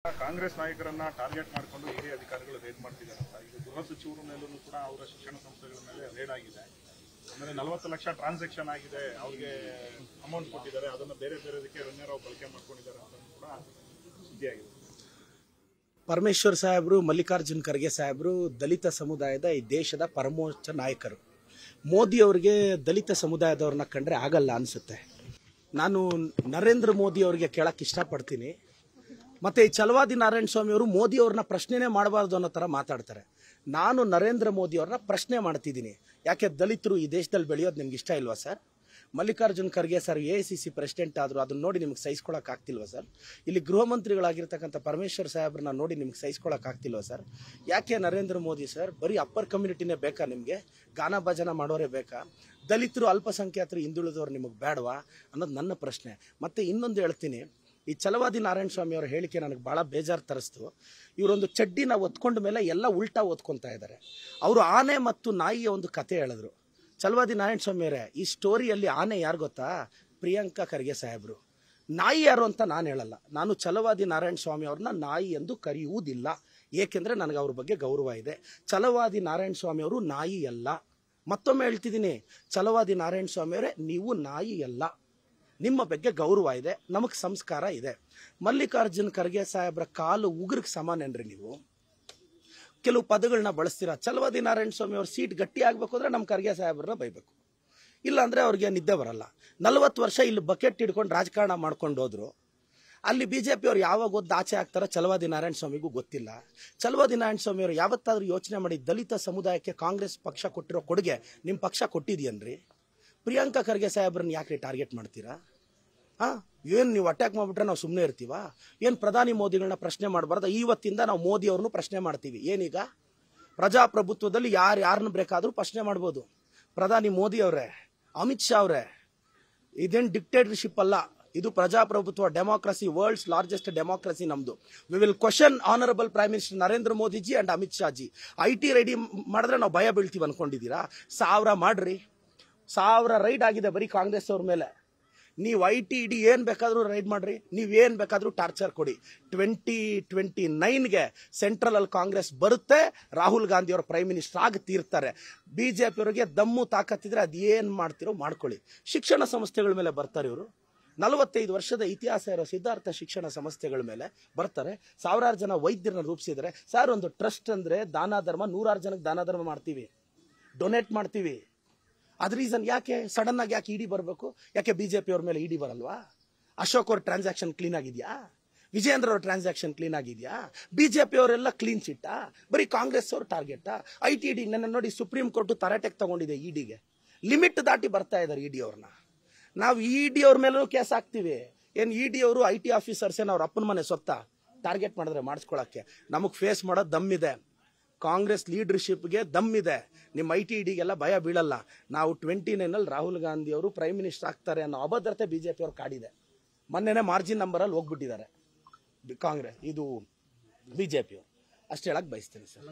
ಕಾಂಗ್ರೆಸ್ ನಾಯಕರನ್ನ ಟಾರ್ಗೆಟ್ ಮಾಡಿಕೊಂಡು ಹಿರಿಯ ಅಧಿಕಾರಿಗಳು ರೇಡ್ ಮಾಡ್ತಿದ್ದಾರೆ ಅಂತ. ಈಗ ಗೃಹ ಸಚಿವರ ಮೇಲೂ ಕೂಡ ಅವರ ಶಿಕ್ಷಣ ಸಂಸ್ಥೆಗಳ ಮೇಲೆ ರೇಡ್ ಆಗಿದೆ. ಆಮೇಲೆ 40 ಲಕ್ಷ ಟ್ರಾನ್ಸಾಕ್ಷನ್ ಆಗಿದೆ, ಅವ್ರಿಗೆ ಅಮೌಂಟ್ ಕೊಟ್ಟಿದ್ದಾರೆ, ಅದನ್ನು ಬೇರೆ ಬೇರೆದಕ್ಕೆ ರಣ್ಯರಾವ್ ಬಳಕೆ ಮಾಡ್ಕೊಂಡಿದ್ದಾರೆ ಅಂತ ಕೂಡ ಸುದ್ದಿಯಾಗಿದೆ. ಪರಮೇಶ್ವರ್ ಸಾಹೇಬರು, ಮಲ್ಲಿಕಾರ್ಜುನ್ ಖರ್ಗೆ ಸಾಹೇಬರು ದಲಿತ ಸಮುದಾಯದ ಈ ದೇಶದ ಪರಮೋಚ್ಚ ನಾಯಕರು. ಮೋದಿ ಅವರಿಗೆ ದಲಿತ ಸಮುದಾಯದವ್ರನ್ನ ಕಂಡ್ರೆ ಆಗಲ್ಲ ಅನಿಸುತ್ತೆ. ನಾನು ನರೇಂದ್ರ ಮೋದಿ ಅವರಿಗೆ ಕೇಳಕ್ಕೆ ಇಷ್ಟಪಡ್ತೀನಿ. ಮತ್ತು ಈ ಛಲವಾದಿ ನಾರಾಯಣ ಸ್ವಾಮಿ ಅವರು ಮೋದಿ ಅವ್ರನ್ನ ಪ್ರಶ್ನೆನೇ ಮಾಡಬಾರ್ದು ಅನ್ನೋ ಥರ ಮಾತಾಡ್ತಾರೆ. ನಾನು ನರೇಂದ್ರ ಮೋದಿ ಅವ್ರನ್ನ ಪ್ರಶ್ನೆ ಮಾಡ್ತಿದ್ದೀನಿ, ಯಾಕೆ ದಲಿತರು ಈ ದೇಶದಲ್ಲಿ ಬೆಳೆಯೋದು ನಿಮ್ಗೆ ಇಷ್ಟ ಇಲ್ವಾ sir? Mallikarjun Kharge sir AICC president ಆದರು, ಅದನ್ನ ನೋಡಿ ನಿಮ್ಗೆ ಸಹಿಸ್ಕೊಳಕ್ಕಾಗ್ತಿಲ್ವಾ ಸರ್? ಇಲ್ಲಿ ಗೃಹ ಮಂತ್ರಿಗಳಾಗಿರ್ತಕ್ಕಂಥ ಪರಮೇಶ್ವರ್ ಸಾಹೇಬ್ರನ್ನ ನೋಡಿ ನಿಮ್ಗೆ ಸಹಿಸ್ಕೊಳಕ್ಕಾಗ್ತಿಲ್ವಾ ಸರ್? ಯಾಕೆ ನರೇಂದ್ರ ಮೋದಿ ಸರ್ ಬರೀ ಅಪ್ಪರ್ ಕಮ್ಯುನಿಟಿನೇ ಬೇಕಾ ನಿಮಗೆ? ಗಾನ ಭಜನ ಮಾಡೋರೇ ಬೇಕಾ? ದಲಿತರು, ಅಲ್ಪಸಂಖ್ಯಾತರು, ಹಿಂದುಳಿದವರು ನಿಮಗೆ ಬೇಡವಾ ಅನ್ನೋದು ನನ್ನ ಪ್ರಶ್ನೆ. ಮತ್ತು ಇನ್ನೊಂದು ಹೇಳ್ತೀನಿ, ಈ ಛಲವಾದಿ ನಾರಾಯಣ ಸ್ವಾಮಿ ಅವರ ಹೇಳಿಕೆ ನನಗೆ ಭಾಳ ಬೇಜಾರು ತರಿಸ್ತು. ಇವರೊಂದು ಚಡ್ಡಿನ ಒತ್ಕೊಂಡ ಮೇಲೆ ಎಲ್ಲ ಉಲ್ಟಾ ಓದ್ಕೊತಾ ಇದ್ದಾರೆ. ಅವರು ಆನೆ ಮತ್ತು ನಾಯಿಯ ಒಂದು ಕತೆ ಹೇಳಿದ್ರು. ಛಲವಾದಿ ನಾರಾಯಣ ಸ್ವಾಮಿ ಅವರೇ, ಈ ಸ್ಟೋರಿಯಲ್ಲಿ ಆನೆ ಯಾರು ಗೊತ್ತಾ? ಪ್ರಿಯಾಂಕಾ ಖರ್ಗೆ ಸಾಹೇಬರು. ನಾಯಿ ಯಾರು ಅಂತ ನಾನು ಹೇಳಲ್ಲ. ನಾನು ಛಲವಾದಿ ನಾರಾಯಣ ಸ್ವಾಮಿ ಅವ್ರನ್ನ ನಾಯಿ ಎಂದು ಕರೆಯುವುದಿಲ್ಲ, ಏಕೆಂದರೆ ನನಗೆ ಅವ್ರ ಬಗ್ಗೆ ಗೌರವ ಇದೆ. ಛಲವಾದಿ ನಾರಾಯಣ ಸ್ವಾಮಿ ಅವರು ನಾಯಿ ಅಲ್ಲ. ಮತ್ತೊಮ್ಮೆ ಹೇಳ್ತಿದ್ದೀನಿ, ಛಲವಾದಿ ನಾರಾಯಣ ಸ್ವಾಮಿ ಅವರೇ, ನೀವು ನಾಯಿ ಅಲ್ಲ. ನಿಮ್ಮ ಬಗ್ಗೆ ಗೌರವ ಇದೆ, ನಮಗೆ ಸಂಸ್ಕಾರ ಇದೆ. ಮಲ್ಲಿಕಾರ್ಜುನ್ ಖರ್ಗೆ ಸಾಹೇಬ್ರ ಕಾಲು ಉಗುರಿಗೆ ಸಮಾನೇನ್ರಿ ನೀವು? ಕೆಲವು ಪದಗಳನ್ನ ಬಳಸ್ತೀರಾ. ಛಲವಾದಿ ನಾರಾಯಣ ಸ್ವಾಮಿ ಅವ್ರ ಸೀಟ್ ಗಟ್ಟಿ ಆಗಬೇಕು ಅಂದರೆ ನಮ್ಮ ಖರ್ಗೆ ಸಾಹೇಬ್ರನ್ನ ಬೈಬೇಕು, ಇಲ್ಲಾಂದರೆ ಅವ್ರಿಗೆ ನಿದ್ದೆ ಬರಲ್ಲ. 40 ವರ್ಷ ಇಲ್ಲಿ ಬಕೆಟ್ ಹಿಡ್ಕೊಂಡು ರಾಜಕಾರಣ ಮಾಡ್ಕೊಂಡು ಹೋದ್ರು. ಅಲ್ಲಿ BJP ಅವ್ರು ಯಾವಾಗ ಓದ್ದು ಆಚೆ ಆಗ್ತಾರೋ ಛಲವಾದಿ ನಾರಾಯಣ ಸ್ವಾಮಿಗೂ ಗೊತ್ತಿಲ್ಲ. ಛಲವಾದಿ ನಾರಾಯಣ ಸ್ವಾಮಿ ಅವರು ಯಾವತ್ತಾದ್ರೂ ಯೋಚನೆ ಮಾಡಿ, ದಲಿತ ಸಮುದಾಯಕ್ಕೆ ಕಾಂಗ್ರೆಸ್ ಪಕ್ಷ ಕೊಟ್ಟಿರೋ ಕೊಡುಗೆ ನಿಮ್ಮ ಪಕ್ಷ ಕೊಟ್ಟಿದೆಯನ್ರಿ? ಪ್ರಿಯಾಂಕಾ ಖರ್ಗೆ ಸಾಹೇಬ್ರನ್ನ ಯಾಕೆ ಟಾರ್ಗೆಟ್ ಮಾಡ್ತೀರಾ? ಏನು ನೀವು ಅಟ್ಯಾಕ್ ಮಾಡಿಬಿಟ್ರೆ ನಾವು ಸುಮ್ಮನೆ ಇರ್ತೀವಾ? ಏನು ಪ್ರಧಾನಿ ಮೋದಿಗಳನ್ನ ಪ್ರಶ್ನೆ ಮಾಡಬಾರ್ದು? ಇವತ್ತಿಂದ ನಾವು ಮೋದಿ ಅವ್ರನ್ನೂ ಪ್ರಶ್ನೆ ಮಾಡ್ತೀವಿ. ಏನೀಗ ಪ್ರಜಾಪ್ರಭುತ್ವದಲ್ಲಿ ಯಾರನ್ನ ಬೇಕಾದರೂ ಪ್ರಶ್ನೆ ಮಾಡ್ಬೋದು. ಪ್ರಧಾನಿ ಮೋದಿ ಅವರೇ, ಅಮಿತ್ ಶಾ ಅವರೇ, ಇದೇನು ಡಿಕ್ಟೇಟರ್ಶಿಪ್ ಅಲ್ಲ, ಇದು ಪ್ರಜಾಪ್ರಭುತ್ವ, ಡೆಮಾಕ್ರಸಿ, ವರ್ಲ್ಡ್ಸ್ ಲಾರ್ಜೆಸ್ಟ್ ಡೆಮಾಕ್ರಸಿ ನಮ್ದು. We will question honourable prime minister Narendra Modi G and Amit Shah G. IT ready ಮಾಡಿದ್ರೆ ನಾವು ಭಯ ಬೀಳ್ತೀವಿ ಅನ್ಕೊಂಡಿದ್ದೀರಾ? 1000 ಮಾಡ್ರಿ, 1000 ರೈಡ್ ಆಗಿದೆ ಬರೀ ಕಾಂಗ್ರೆಸ್ ಅವ್ರ ಮೇಲೆ. ನೀವು IT ED ಏನು ಬೇಕಾದರೂ ರೈಡ್ ಮಾಡ್ರಿ, ನೀವೇನು ಬೇಕಾದರೂ ಟಾರ್ಚರ್ ಕೊಡಿ. 2029ಗೆ ಸೆಂಟ್ರಲಲ್ಲಿ ಕಾಂಗ್ರೆಸ್ ಬರುತ್ತೆ, ರಾಹುಲ್ ಗಾಂಧಿ ಅವರು ಪ್ರೈಮ್ ಮಿನಿಸ್ಟರ್ ಆಗಿ ತೀರ್ತಾರೆ. BJP ಅವರಿಗೆ ದಮ್ಮು ತಾಕತ್ತಿದ್ರೆ ಅದೇನು ಮಾಡ್ತಿರೋ ಮಾಡ್ಕೊಳ್ಳಿ. ಶಿಕ್ಷಣ ಸಂಸ್ಥೆಗಳ ಮೇಲೆ ಬರ್ತಾರೆ ಇವರು. 45 ವರ್ಷದ ಇತಿಹಾಸ ಇರೋ ಸಿದ್ಧಾರ್ಥ ಶಿಕ್ಷಣ ಸಂಸ್ಥೆಗಳ ಮೇಲೆ ಬರ್ತಾರೆ. 1000 ಜನ ವೈದ್ಯರನ್ನ ರೂಪಿಸಿದರೆ. ಸರ್, ಒಂದು ಟ್ರಸ್ಟ್ ಅಂದರೆ ದಾನ ಧರ್ಮ, 100 ಜನಕ್ಕೆ ದಾನ ಧರ್ಮ ಮಾಡ್ತೀವಿ, ಡೊನೇಟ್ ಮಾಡ್ತೀವಿ. ಅದ್ರ ರೀಸನ್ ಯಾಕೆ ಸಡನ್ ಆಗಿ ಯಾಕೆ ED ಬರಬೇಕು? ಯಾಕೆ BJP ಅವ್ರ ಮೇಲೆ ED ಬರಲ್ವಾ? ಅಶೋಕ್ ಅವ್ರ ಟ್ರಾನ್ಸಾಕ್ಷನ್ ಕ್ಲೀನ್ ಆಗಿದೆಯಾ? ವಿಜೇಂದ್ರ ಅವ್ರ ಟ್ರಾನ್ಸಾಕ್ಷನ್ ಕ್ಲೀನ್ ಆಗಿದೆಯಾ? BJP ಅವರೆಲ್ಲ ಕ್ಲೀನ್ ಚಿಟ್ಟಾ? ಬರೀ ಕಾಂಗ್ರೆಸ್ ಅವ್ರ ಟಾರ್ಗೆಟಾ? IT ED ನನ್ನ ನೋಡಿ ಸುಪ್ರೀಂ ಕೋರ್ಟ್ ತರಾಟೆಗೆ ತಗೊಂಡಿದೆ. EDಗೆ ಲಿಮಿಟ್ ದಾಟಿ ಬರ್ತಾ ಇದ್ದಾರೆ ED ಅವ್ರನ್ನ. ನಾವು ED ಅವ್ರ ಮೇಲೂ ಕೇಸ್ ಹಾಕ್ತೀವಿ. ಏನು ED ಅವರು IT ಆಫೀಸರ್ಸ್ ಏನು ಅವ್ರ ಅಪ್ಪನ ಮನೆ ಸೊತ್ತ ಟಾರ್ಗೆಟ್ ಮಾಡಿದ್ರೆ ಮಾಡಿಸ್ಕೊಳಕ್ಕೆ ನಮಗೆ ಫೇಸ್ ಮಾಡೋದು ದಮ್ಮಿದೆ. ಕಾಂಗ್ರೆಸ್ ಲೀಡರ್ಶಿಪ್ಗೆ ದಮ್ಮಿದೆ. ನಿಮ್ಮ IT EDಗೆಲ್ಲ ಭಯ ಬೀಳಲ್ಲ. ನಾವು 29ನಲ್ಲಿ ರಾಹುಲ್ ಗಾಂಧಿ ಅವರು ಪ್ರೈಮ್ ಮಿನಿಸ್ಟರ್ ಆಗ್ತಾರೆ ಅನ್ನೋ ಅಭದ್ರತೆ BJP ಅವ್ರು ಕಾಡಿದೆ. ಮೊನ್ನೆನೇ ಮಾರ್ಜಿನ್ ನಂಬರಲ್ಲಿ ಹೋಗ್ಬಿಟ್ಟಿದ್ದಾರೆ ಕಾಂಗ್ರೆಸ್, ಇದು BJP ಅವರು. ಅಷ್ಟು ಹೇಳಕ್ ಬಯಸ್ತೇನೆ ಸರ್.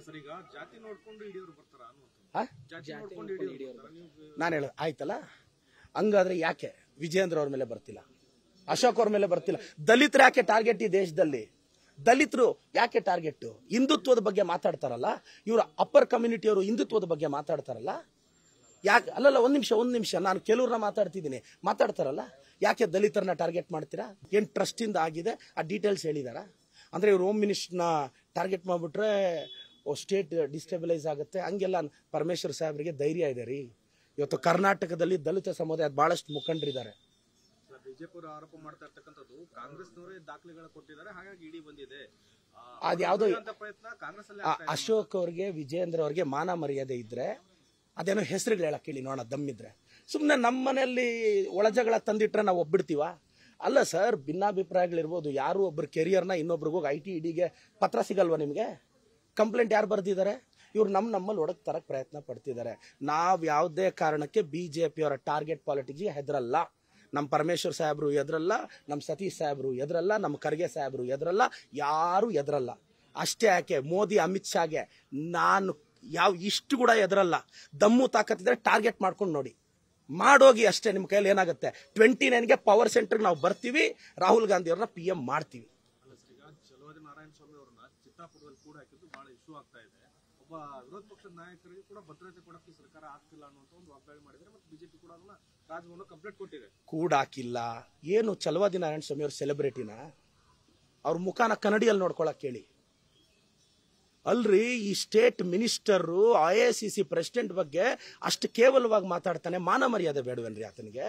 ನಾನು ಹೇಳ ಆಯ್ತಲ್ಲ, ಹಂಗಾದ್ರೆ ಯಾಕೆ ವಿಜೇಂದ್ರ ಅವ್ರ ಮೇಲೆ ಬರ್ತಿಲ್ಲ, ಅಶೋಕ್ ಅವ್ರ ಮೇಲೆ ಬರ್ತಿಲ್ಲ? ದಲಿತರು ಯಾಕೆ ಟಾರ್ಗೆಟ್ ಈ ದೇಶದಲ್ಲಿ? ದಲಿತರು ಯಾಕೆ ಟಾರ್ಗೆಟ್? ಹಿಂದುತ್ವದ ಬಗ್ಗೆ ಮಾತಾಡ್ತಾರಲ್ಲ ಇವರು, ಅಪ್ಪರ್ ಕಮ್ಯುನಿಟಿಯವರು ಹಿಂದುತ್ವದ ಬಗ್ಗೆ ಮಾತಾಡ್ತಾರಲ್ಲ ಯಾಕೆ? ಅಲ್ಲಲ್ಲ, ಒಂದು ನಿಮಿಷ, ನಾನು ಕೆಲವ್ರನ್ನ ಮಾತಾಡ್ತಾರಲ್ಲ, ಯಾಕೆ ದಲಿತರನ್ನ ಟಾರ್ಗೆಟ್ ಮಾಡ್ತೀರಾ? ಏನು ಟ್ರಸ್ಟಿಂದ ಆಗಿದೆ ಆ ಡೀಟೇಲ್ಸ್ ಹೇಳಿದಾರ? ಅಂದರೆ ಇವ್ರು ಹೋಮ್ ಮಿನಿಸ್ಟರ್ನ ಟಾರ್ಗೆಟ್ ಮಾಡಿಬಿಟ್ರೆ ಸ್ಟೇಟ್ ಡಿಸ್ಟೆಬಿಲೈಸ್ ಆಗುತ್ತೆ. ಹಂಗೆಲ್ಲ ಪರಮೇಶ್ವರ್ ಸಾಹೇಬ್ರಿಗೆ ಧೈರ್ಯ ಇದೆ ರೀ. ಇವತ್ತು ಕರ್ನಾಟಕದಲ್ಲಿ ದಲಿತ ಸಮುದಾಯ ಭಾಳಷ್ಟು ಮುಖಂಡರಿದ್ದಾರೆ. ಬಿಜೆಪಿ ಆರೋಪ ಮಾಡ್ತಾ ಇರ್ತಕ್ಕಂಥದ್ದು ಕಾಂಗ್ರೆಸ್ನವರೇ ದಾಖಲೆಗಳು ಕೊಟ್ಟಿದ್ದಾರೆ, ಹಾಗಾಗಿ ED ಬಂದಿದೆ. ಅದ್ಯಾವುದೋ ಪ್ರಯತ್ನ ಕಾಂಗ್ರೆಸ್ ಅಲ್ಲಿ ಅಶೋಕ್ ಅವ್ರಿಗೆ, ವಿಜೇಂದ್ರ ಅವ್ರಿಗೆ ಮಾನ ಮರ್ಯಾದೆ ಇದ್ರೆ ಅದೇನೋ ಹೆಸರುಗಳು ಹೇಳಕ್ ಹೇಳಿ ನೋಡೋಣ, ದಮ್ಮಿದ್ರೆ. ಸುಮ್ಮನೆ ನಮ್ಮ ಮನೆಯಲ್ಲಿ ಒಳಜಗಳ ತಂದಿಟ್ರೆ ನಾವು ಒಬ್ಬಿಡ್ತೀವ? ಅಲ್ಲ ಸರ್, ಭಿನ್ನಾಭಿಪ್ರಾಯಗಳಿರ್ಬೋದು. ಯಾರು ಒಬ್ಬರು ಕೆರಿಯರ್ನ ಇನ್ನೊಬ್ರಿಗೆ ಹೋಗಿ IT EDಗೆ ಪತ್ರ ಸಿಗಲ್ವಾ ನಿಮಗೆ? ಕಂಪ್ಲೇಂಟ್ ಯಾರು ಬರ್ದಿದ್ದಾರೆ? ಇವ್ರು ನಮ್ಮಲ್ಲಿ ಒಡಕ್ ತರಕ್ಕೆ ಪ್ರಯತ್ನ ಪಡ್ತಿದ್ದಾರೆ. ನಾವು ಯಾವುದೇ ಕಾರಣಕ್ಕೆ BJP ಅವರ ಟಾರ್ಗೆಟ್ ಪಾಲಿಟಿಕ್ಸ್ಗೆ ಹೆದರಲ್ಲ. ನಮ್ಮ ಪರಮೇಶ್ವರ್ ಸಾಹೇಬರು ಎದ್ರಲ್ಲ, ನಮ್ಮ ಸತೀಶ್ ಸಾಹೇಬರು ಎದ್ರಲ್ಲ, ನಮ್ಮ ಖರ್ಗೆ ಸಾಹೇಬರು ಎದ್ರಲ್ಲ, ಯಾರು ಎದ್ರಲ್ಲ. ಅಷ್ಟೇ ಯಾಕೆ ಮೋದಿ ಅಮಿತ್ ಶಾಗೆ ನಾನು ಇಷ್ಟು ಕೂಡ ಎದ್ರಲ್ಲ. ದಮ್ಮು ತಾಕತ್ತಿದ್ರೆ ಟಾರ್ಗೆಟ್ ಮಾಡ್ಕೊಂಡು ನೋಡಿ, ಮಾಡೋಗಿ ಅಷ್ಟೇ. ನಿಮ್ಮ ಕೈಯಲ್ಲಿ ಏನಾಗುತ್ತೆ? 29ಗೆ ಪವರ್ ಸೆಂಟರ್ಗೆ ನಾವು ಬರ್ತೀವಿ, ರಾಹುಲ್ ಗಾಂಧಿ ಅವ್ರನ್ನ PM ಮಾಡ್ತೀವಿ. ನಾರಾಯಣ ಸ್ವಾಮಿ ಅವರನ್ನ ಚಿತ್ತಾಪುರದಲ್ಲಿ ಕೂಡ ಹಾಕಿದ್ದು ಬಹಳ ಇಶ್ಯೂ ಆಗ್ತಾ ಇದೆ. ಒಬ್ಬ ವಿರೋಧ ಪಕ್ಷದ ನಾಯಕರಿಗೆ ಕೂಡ ಭದ್ರತೆ ಕೊಡಕ್ಕೆ ಸರ್ಕಾರ ಆಗ್ತಿಲ್ಲ ಅನ್ನುವಂತ ಒಂದು ವಾಗ್ದಾಳಿ ಮಾಡಿದ್ದಾರೆ. ಮತ್ತು ಬಿಜೆಪಿ ಕೂಡ ಅದನ್ನ ರಾಜಭವನ ಕಂಪ್ಲೇಂಟ್ ಕೊಟ್ಟಿದೆ. ಕೂಡಾಕಿಲ್ಲ ಏನು ಛಲವಾದಿ ನಾರಾಯಣ ಸ್ವಾಮಿ ಅವ್ರ ಸೆಲೆಬ್ರಿಟಿನ? ಅವ್ರ ಮುಖಾನ ಕನ್ನಡಿಯಲ್ಲಿ ನೋಡ್ಕೊಳಕ್ ಹೇಳಿ. ಅಲ್ರಿ, ಈ ಸ್ಟೇಟ್ ಮಿನಿಸ್ಟರು IACC ಪ್ರೆಸಿಡೆಂಟ್ ಬಗ್ಗೆ ಅಷ್ಟು ಕೇವಲವಾಗಿ ಮಾತಾಡ್ತಾನೆ, ಮಾನ ಮರ್ಯಾದೆ ಬೇಡವೇನ್ರಿ ಆತನಿಗೆ?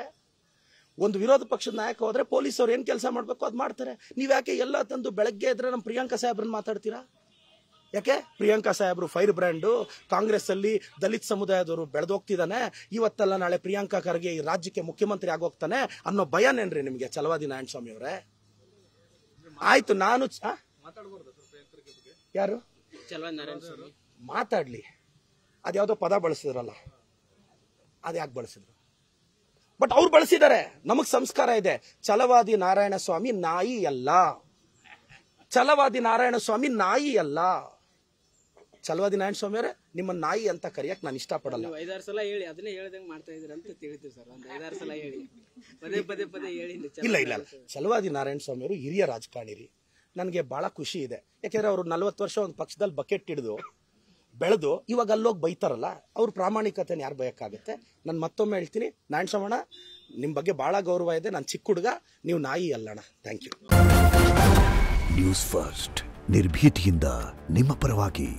ಒಂದು ವಿರೋಧ ಪಕ್ಷದ ನಾಯಕ ಹೋದ್ರೆ ಪೊಲೀಸರು ಏನ್ ಕೆಲಸ ಮಾಡ್ಬೇಕು ಅದು ಮಾಡ್ತಾರೆ. ನೀವ್ ಯಾಕೆ ಎಲ್ಲ ತಂದು ಬೆಳಗ್ಗೆ ಇದ್ರೆ ನಮ್ಮ ಪ್ರಿಯಾಂಕಾ ಸಾಹೇಬ್ರನ್ನ ಮಾತಾಡ್ತೀರಾ? ಯಾಕೆ? ಪ್ರಿಯಾಂಕಾ ಸಾಹೇಬ್ರು ಫೈರ್ ಬ್ರ್ಯಾಂಡು, ಕಾಂಗ್ರೆಸ್ ಅಲ್ಲಿ ದಲಿತ ಸಮುದಾಯದವರು ಬೆಳೆದೋಗ್ತಿದ್ದಾನೆ, ಇವತ್ತಲ್ಲ ನಾಳೆ ಪ್ರಿಯಾಂಕಾ ಖರ್ಗೆ ಈ ರಾಜ್ಯಕ್ಕೆ ಮುಖ್ಯಮಂತ್ರಿ ಆಗೋಗ್ತಾನೆ ಅನ್ನೋ ಭಯನೇನ್ರಿ ನಿಮ್ಗೆ ಛಲವಾದಿ ನಾರಾಯಣ ಸ್ವಾಮಿ ಅವರೇ? ಆಯ್ತು, ನಾನು ಯಾರು ಮಾತಾಡ್ಲಿ, ಅದ್ಯಾವುದೋ ಪದ ಬಳಸಿದ್ರಲ್ಲ, ಅದ್ಯಾಕೆ ಬಳಸಿದ್ರು? ಬಟ್ ಅವ್ರು ಬಳಸಿದ್ದಾರೆ. ನಮಗ್ ಸಂಸ್ಕಾರ ಇದೆ. ಛಲವಾದಿ ನಾರಾಯಣ ಸ್ವಾಮಿ ನಾಯಿ ಅಲ್ಲ. ಛಲವಾದಿ ನಾರಾಯಣ ಸ್ವಾಮಿ ನಾಯಿ ಅಲ್ಲ. ಛಲವಾದಿ ನಾರಾಯಣ ಸ್ವಾಮಿ ಅವರೇ, ನಿಮ್ಮ ನಾಯಿ ಅಂತ ಕರೆಯಕ್ ನಾನು ಇಷ್ಟಪಡಲ್ಲ. 5-6 ಸಲ ಹೇಳಿ ಅದನ್ನೇ ಹೇಳ್ದಂಗೆ ಮಾಡ್ತಾ ಇದ್ರ ಅಂತ ತಿಳಿತೀವಿ ಸರ್. ಒಂದು 5-6 ಸಲ ಹೇಳಿ ಪದೇ ಹೇಳಿ. ಇಲ್ಲ, ಛಲವಾದಿ ನಾರಾಯಣ ಸ್ವಾಮಿ ಅವರು ಹಿರಿಯ ರಾಜಕಾರಣಿ ರೀ. ನನಗೆ ಬಹಳ ಖುಷಿ ಇದೆ. ಯಾಕೆಂದ್ರೆ ಅವರು 40 ವರ್ಷ ಒಂದು ಪಕ್ಷದಲ್ಲಿ ಬಕೆಟ್ ಹಿಡಿದು ಬೆಳೆದು ಇವಾಗ ಅಲ್ಲೋಗಿ ಬೈತಾರಲ್ಲ, ಅವ್ರ ಪ್ರಾಮಾಣಿಕತೆನ ಯಾರು ಬಯಕಾಗುತ್ತೆ? ನಾನು ಮತ್ತೊಮ್ಮೆ ಹೇಳ್ತೀನಿ, ನಾರಾಯಣ ಸ್ವಾಮಣ್ಣ ನಿಮ್ಮ ಬಗ್ಗೆ ಬಹಳ ಗೌರವ ಇದೆ. ನಾನು ಚಿಕ್ಕ ಹುಡುಗ, ನೀವು ನಾಯಿ ಅಲ್ಲಣ್ಣ. Thank you. ನ್ಯೂಸ್ ಫಸ್ಟ್, ನಿರ್ಭೀತಿಯಿಂದ ನಿಮ್ಮ ಪರವಾಗಿ.